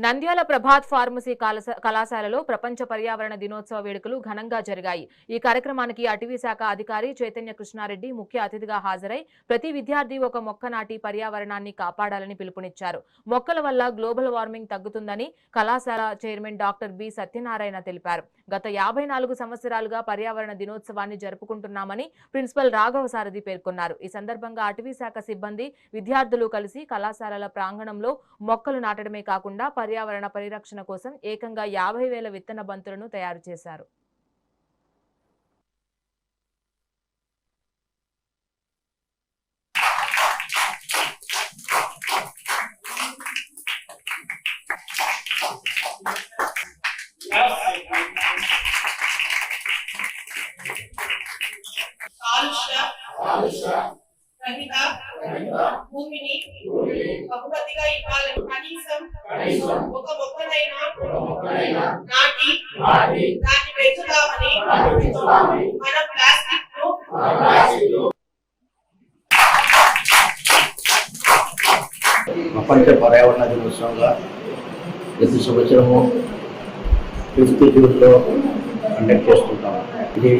Nandyal Prabhat pharmacy కళాశాలలో ప్రపంచ పర్యావరణ దినోత్సవ వేడుకలు ఘనంగా జరిగాయి। ఈ కార్యక్రమానికి అటవీ శాఖ అధికారి చైతన్య కృష్ణారెడ్డి ముఖ్య అతిథిగా హాజరై ప్రతి విద్యార్థి ఒక మొక్క నాటి పర్యావరణాన్ని కాపాడాలని పిలుపునిచ్చారు। మొక్కల వల్ల గ్లోబల్ వార్మింగ్ తగ్గుతుందని కళాశాల చైర్మన్ డాక్టర్ బి సత్యనారాయణ తెలిపారు। గత 54 సంవత్సరాలుగా పర్యావరణ దినోత్సవాన్ని జరుపుకుంటున్నామని ప్రిన్సిపల్ రాఘవ సారథి పేర్కొన్నారు। ఈ సందర్భంగా అటవీ శాఖ సిబ్బంది విద్యార్థులు కలిసి కళాశాలల ప్రాంగణంలో మొక్కలు నాటడమే కాకుండా పర్యావరణ పరిరక్షణ కోసం ఏకంగా 50,000 విత్తన బంతులను తయారు చేశారు। భూమిని బహుమతిగా ఇవ్వాలి। కనీసం ఒక మొక్కనైనా నాటి దాన్ని పెంచుదామని మన ప్లాస్టిక్ ను ప్రపంచ పర్యావరణ దినోత్సవంగా ప్రతి సంవత్సరము 5th జూన్లో కండక్ట్ చేసుకుంటాము। ఇది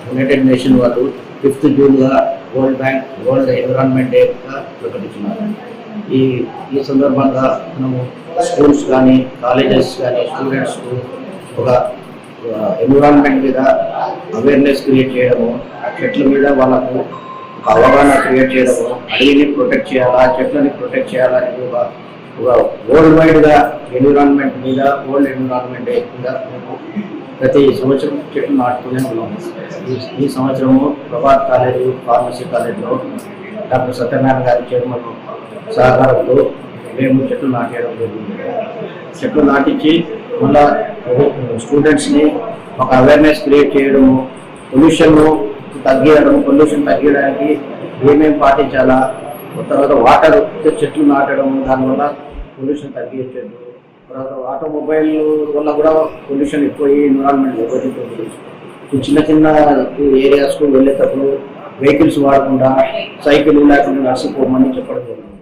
యునైటెడ్ నేషన్ వాళ్ళు 5th జూన్గా వరల్డ్ బ్యాంక్ వరల్డ్ ఎన్విరాన్మెంట్ డేగా ప్రకటించినారు। ఈ సందర్భంగా మనము స్కూల్స్ కానీ కాలేజెస్ కానీ స్టూడెంట్స్కు ఒక ఎన్విరాన్మెంట్ మీద అవేర్నెస్ క్రియేట్ చేయడము, చెట్ల మీద వాళ్ళకు ఒక అవగాహన క్రియేట్ చేయడము, అడవిని ప్రొటెక్ట్ చేయాలా, చెట్లని ప్రొటెక్ట్ చేయాలని ఒక వరల్డ్ వైడ్గా ఎన్విరాన్మెంట్ మీద వరల్డ్ ఎన్విరాన్మెంట్ డే మీద ప్రతి సంవత్సరం చెట్లు నాటుతూనే ఉన్నాం। ఈ సంవత్సరము ప్రభాత్ కాలేజ్ ఫార్మసీ కాలేజ్లో డాక్టర్ సత్యనారాయణ గారి చైర్మన్ సహకారంతో మేము చెట్లు నాటేయడం జరిగింది। చెట్లు నాటించి మళ్ళా స్టూడెంట్స్ని ఒక అవేర్నెస్ క్రియేట్ చేయడము, పొల్యూషన్ తగ్గించడానికి ఏమేమి పాటించాలా, తర్వాత వాటర్ చెట్లు నాటడం, దానివల్ల పొల్యూషన్ తగ్గించడం, తర్వాత ఆటోమొబైల్ వల్ల కూడా పొల్యూషన్ ఎక్కువ ఎన్విరాన్మెంట్ దెబ్బతింటుంది। చిన్న చిన్న ఏరియాస్కు వెళ్ళేటప్పుడు వెహికల్స్ వాడకుండా సైకిల్ లేకుండా నడిచిపోమని చెప్పడం జరిగింది।